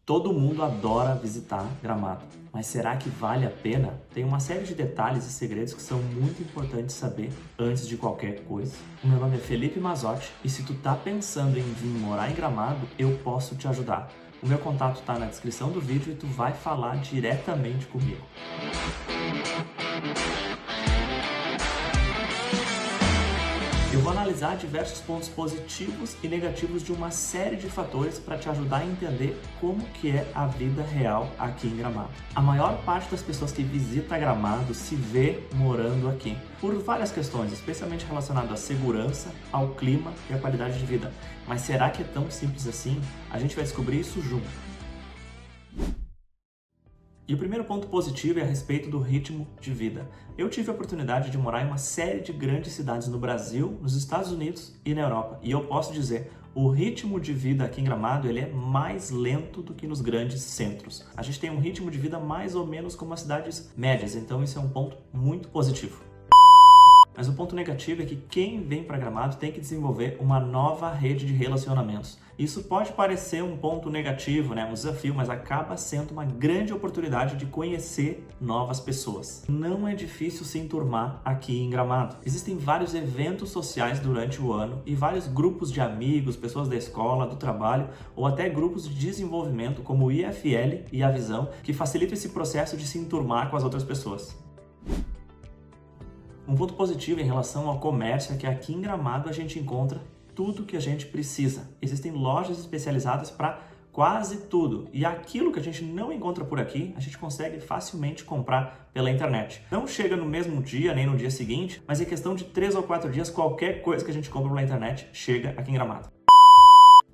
Todo mundo adora visitar Gramado, mas será que vale a pena? Tem uma série de detalhes e segredos que são muito importantes saber antes de qualquer coisa. O meu nome é Felipe Mazotti e se tu tá pensando em vir morar em Gramado, eu posso te ajudar. O meu contato tá na descrição do vídeo e tu vai falar diretamente comigo. Eu vou analisar diversos pontos positivos e negativos de uma série de fatores para te ajudar a entender como que é a vida real aqui em Gramado. A maior parte das pessoas que visita Gramado se vê morando aqui, por várias questões, especialmente relacionadas à segurança, ao clima e à qualidade de vida. Mas será que é tão simples assim? A gente vai descobrir isso junto. E o primeiro ponto positivo é a respeito do ritmo de vida. Eu tive a oportunidade de morar em uma série de grandes cidades no Brasil, nos Estados Unidos e na Europa. E eu posso dizer, o ritmo de vida aqui em Gramado ele é mais lento do que nos grandes centros. A gente tem um ritmo de vida mais ou menos como as cidades médias, então isso é um ponto muito positivo. Mas o ponto negativo é que quem vem para Gramado tem que desenvolver uma nova rede de relacionamentos. Isso pode parecer um ponto negativo, um desafio, mas acaba sendo uma grande oportunidade de conhecer novas pessoas. Não é difícil se enturmar aqui em Gramado. Existem vários eventos sociais durante o ano e vários grupos de amigos, pessoas da escola, do trabalho ou até grupos de desenvolvimento como o IFL e a Visão, que facilitam esse processo de se enturmar com as outras pessoas. Um ponto positivo em relação ao comércio é que aqui em Gramado a gente encontra tudo que a gente precisa. Existem lojas especializadas para quase tudo. E aquilo que a gente não encontra por aqui, a gente consegue facilmente comprar pela internet. Não chega no mesmo dia, nem no dia seguinte, mas em questão de 3 ou 4 dias, qualquer coisa que a gente compra pela internet chega aqui em Gramado.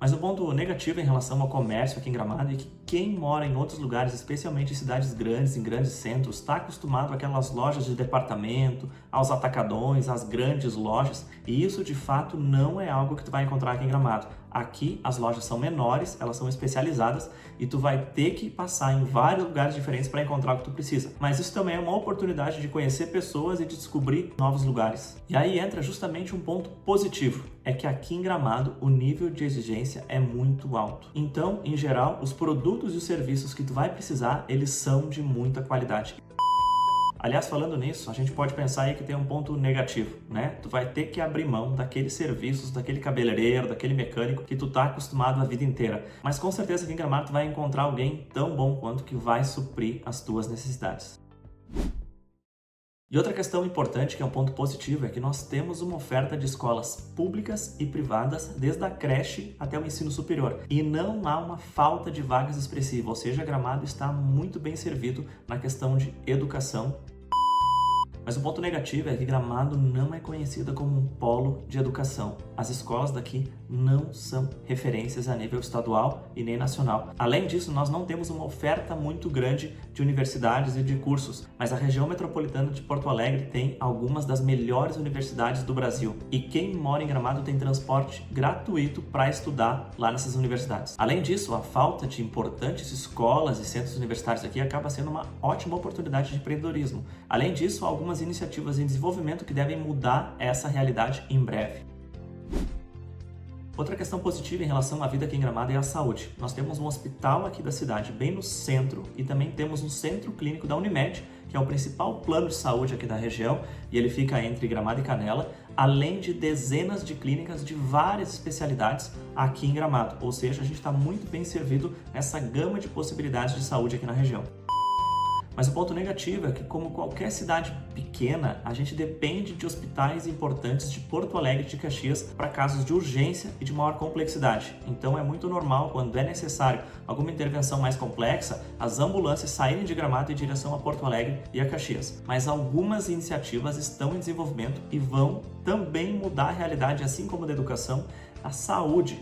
Mas o ponto negativo em relação ao comércio aqui em Gramado é que quem mora em outros lugares, especialmente em cidades grandes, em grandes centros, está acostumado àquelas lojas de departamento, aos atacadões, às grandes lojas, e isso de fato não é algo que tu vai encontrar aqui em Gramado. Aqui as lojas são menores, elas são especializadas e tu vai ter que passar em vários lugares diferentes para encontrar o que tu precisa. Mas isso também é uma oportunidade de conhecer pessoas e de descobrir novos lugares. E aí entra justamente um ponto positivo, é que aqui em Gramado o nível de exigência é muito alto. Então, em geral, os produtos e os serviços que tu vai precisar, eles são de muita qualidade. Aliás, falando nisso, a gente pode pensar aí que tem um ponto negativo, Tu vai ter que abrir mão daqueles serviços, daquele cabeleireiro, daquele mecânico que tu tá acostumado a vida inteira. Mas com certeza aqui em Gramado tu vai encontrar alguém tão bom quanto que vai suprir as tuas necessidades. E outra questão importante, que é um ponto positivo, é que nós temos uma oferta de escolas públicas e privadas, desde a creche até o ensino superior. E não há uma falta de vagas expressiva, ou seja, Gramado está muito bem servido na questão de educação. Mas o ponto negativo é que Gramado não é conhecida como um polo de educação. As escolas daqui não são referências a nível estadual e nem nacional. Além disso, nós não temos uma oferta muito grande de universidades e de cursos, mas a região metropolitana de Porto Alegre tem algumas das melhores universidades do Brasil. E quem mora em Gramado tem transporte gratuito para estudar lá nessas universidades. Além disso, a falta de importantes escolas e centros universitários aqui acaba sendo uma ótima oportunidade de empreendedorismo. Além disso, algumas iniciativas em desenvolvimento que devem mudar essa realidade em breve. Outra questão positiva em relação à vida aqui em Gramado é a saúde. Nós temos um hospital aqui da cidade, bem no centro, e também temos um centro clínico da Unimed, que é o principal plano de saúde aqui da região, e ele fica entre Gramado e Canela, além de dezenas de clínicas de várias especialidades aqui em Gramado. Ou seja, a gente está muito bem servido nessa gama de possibilidades de saúde aqui na região. Mas o ponto negativo é que, como qualquer cidade pequena, a gente depende de hospitais importantes de Porto Alegre e de Caxias para casos de urgência e de maior complexidade. Então é muito normal, quando é necessário alguma intervenção mais complexa, as ambulâncias saírem de Gramado em direção a Porto Alegre e a Caxias. Mas algumas iniciativas estão em desenvolvimento e vão também mudar a realidade, assim como da educação, a saúde.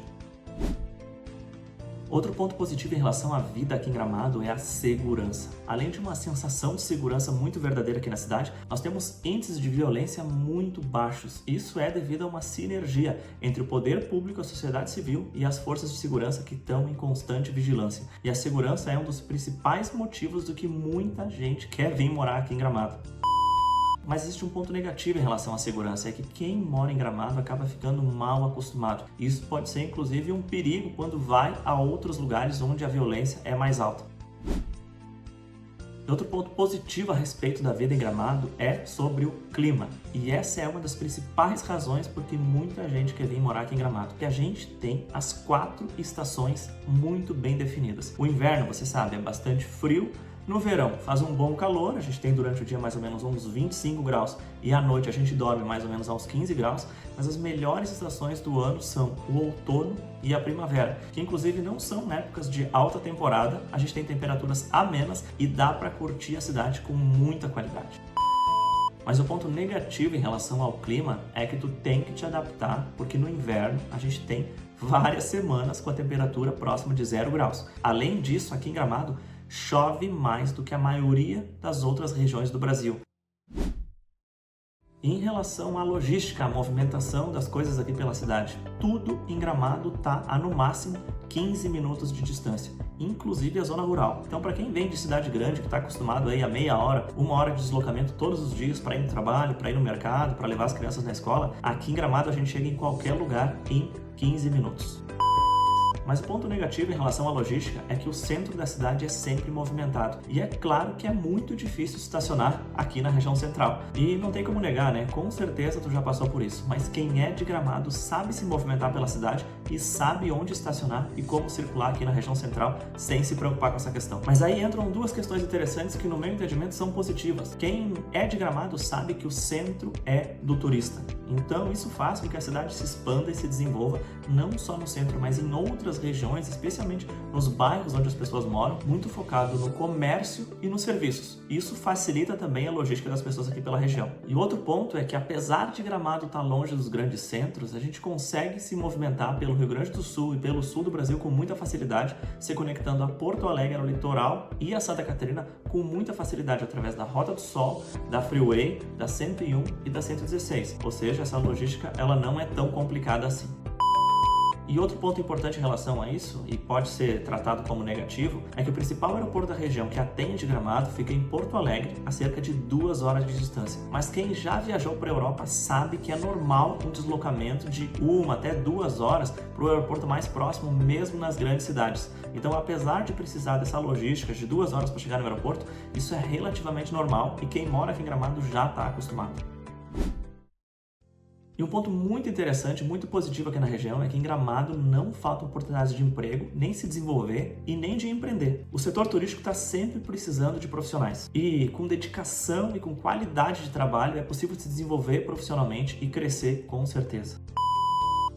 Outro ponto positivo em relação à vida aqui em Gramado é a segurança. Além de uma sensação de segurança muito verdadeira aqui na cidade, nós temos índices de violência muito baixos. Isso é devido a uma sinergia entre o poder público, a sociedade civil e as forças de segurança que estão em constante vigilância. E a segurança é um dos principais motivos do que muita gente quer vir morar aqui em Gramado. Mas existe um ponto negativo em relação à segurança, é que quem mora em Gramado acaba ficando mal acostumado. Isso pode ser inclusive um perigo quando vai a outros lugares onde a violência é mais alta. Outro ponto positivo a respeito da vida em Gramado é sobre o clima. E essa é uma das principais razões por que muita gente quer vir morar aqui em Gramado. Que a gente tem as 4 estações muito bem definidas. O inverno, você sabe, é bastante frio. No verão faz um bom calor, a gente tem durante o dia mais ou menos uns 25 graus e à noite a gente dorme mais ou menos aos 15 graus, mas as melhores estações do ano são o outono e a primavera, que inclusive não são épocas de alta temporada, a gente tem temperaturas amenas e dá para curtir a cidade com muita qualidade. Mas o ponto negativo em relação ao clima é que tu tem que te adaptar, porque no inverno a gente tem várias semanas com a temperatura próxima de 0 graus. Além disso, aqui em Gramado, chove mais do que a maioria das outras regiões do Brasil. Em relação à logística, à movimentação das coisas aqui pela cidade, tudo em Gramado está a no máximo 15 minutos de distância, inclusive a zona rural. Então, para quem vem de cidade grande, que está acostumado aí a meia hora, 1 hora de deslocamento todos os dias para ir no trabalho, para ir no mercado, para levar as crianças na escola, aqui em Gramado a gente chega em qualquer lugar em 15 minutos. Mas o ponto negativo em relação à logística é que o centro da cidade é sempre movimentado. E é claro que é muito difícil estacionar aqui na região central. E não tem como negar, né? Com certeza tu já passou por isso. Mas quem é de Gramado sabe se movimentar pela cidade e sabe onde estacionar e como circular aqui na região central sem se preocupar com essa questão. Mas aí entram 2 questões interessantes que no meu entendimento são positivas. Quem é de Gramado sabe que o centro é do turista. Então isso faz com que a cidade se expanda e se desenvolva não só no centro, mas em outras regiões, especialmente nos bairros onde as pessoas moram, muito focado no comércio e nos serviços. Isso facilita também a logística das pessoas aqui pela região. E outro ponto é que apesar de Gramado estar longe dos grandes centros, a gente consegue se movimentar pelo Rio Grande do Sul e pelo sul do Brasil com muita facilidade, se conectando a Porto Alegre, ao litoral e a Santa Catarina com muita facilidade através da Rota do Sol, da Freeway, da 101 e da 116. Ou seja, essa logística ela não é tão complicada assim. E outro ponto importante em relação a isso, e pode ser tratado como negativo, é que o principal aeroporto da região que atende Gramado fica em Porto Alegre, a cerca de 2 horas de distância. Mas quem já viajou para a Europa sabe que é normal um deslocamento de 1 até 2 horas para o aeroporto mais próximo, mesmo nas grandes cidades. Então, apesar de precisar dessa logística de 2 horas para chegar no aeroporto, isso é relativamente normal e quem mora aqui em Gramado já está acostumado. E um ponto muito interessante, muito positivo aqui na região é que em Gramado não faltam oportunidades de emprego, nem se desenvolver e nem de empreender. O setor turístico está sempre precisando de profissionais. E com dedicação e com qualidade de trabalho é possível se desenvolver profissionalmente e crescer com certeza.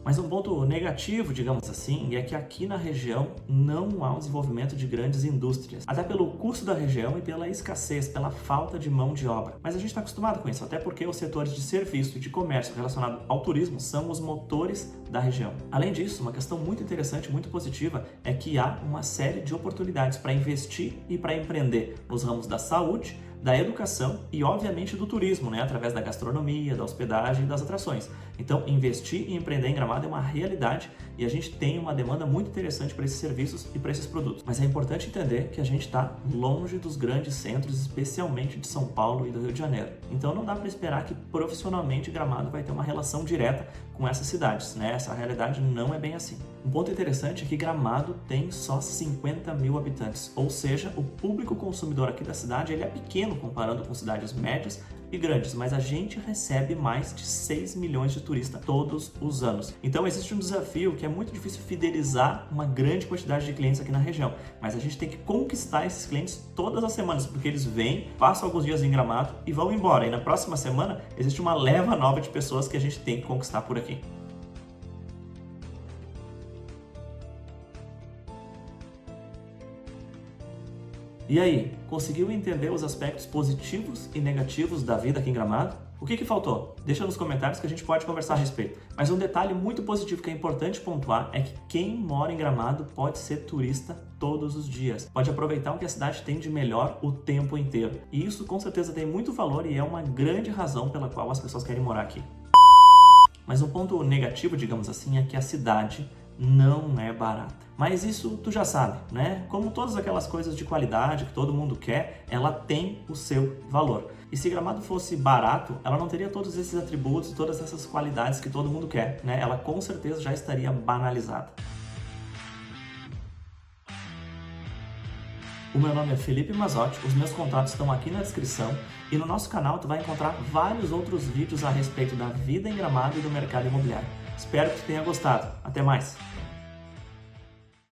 Mas um ponto negativo, digamos assim, é que aqui na região não há um desenvolvimento de grandes indústrias, até pelo custo da região e pela escassez, pela falta de mão de obra. Mas a gente está acostumado com isso, até porque os setores de serviço e de comércio relacionado ao turismo são os motores da região. Além disso, uma questão muito interessante, muito positiva, é que há uma série de oportunidades para investir e para empreender nos ramos da saúde, da educação e, obviamente, do turismo, né? Através da gastronomia, da hospedagem e das atrações. Então, investir e empreender em Gramado é uma realidade e a gente tem uma demanda muito interessante para esses serviços e para esses produtos. Mas é importante entender que a gente está longe dos grandes centros, especialmente de São Paulo e do Rio de Janeiro. Então, não dá para esperar que profissionalmente Gramado vai ter uma relação direta com essas cidades, né? Essa realidade não é bem assim. Um ponto interessante é que Gramado tem só 50 mil habitantes, ou seja, o público consumidor aqui da cidade ele é pequeno comparando com cidades médias e grandes, mas a gente recebe mais de 6 milhões de turistas todos os anos. Então existe um desafio que é muito difícil fidelizar uma grande quantidade de clientes aqui na região, mas a gente tem que conquistar esses clientes todas as semanas, porque eles vêm, passam alguns dias em Gramado e vão embora. E na próxima semana existe uma leva nova de pessoas que a gente tem que conquistar por aqui. E aí, conseguiu entender os aspectos positivos e negativos da vida aqui em Gramado? O que faltou? Deixa nos comentários que a gente pode conversar a respeito. Mas um detalhe muito positivo que é importante pontuar é que quem mora em Gramado pode ser turista todos os dias. Pode aproveitar o que a cidade tem de melhor o tempo inteiro. E isso com certeza tem muito valor e é uma grande razão pela qual as pessoas querem morar aqui. Mas um ponto negativo, digamos assim, é que a cidade não é barata. Mas isso tu já sabe, né? Como todas aquelas coisas de qualidade que todo mundo quer, ela tem o seu valor. E se Gramado fosse barato, ela não teria todos esses atributos, todas essas qualidades que todo mundo quer, né? Ela com certeza já estaria banalizada. O meu nome é Felipe Mazotti, os meus contatos estão aqui na descrição e no nosso canal tu vai encontrar vários outros vídeos a respeito da vida em Gramado e do mercado imobiliário. Espero que tu tenha gostado. Até mais!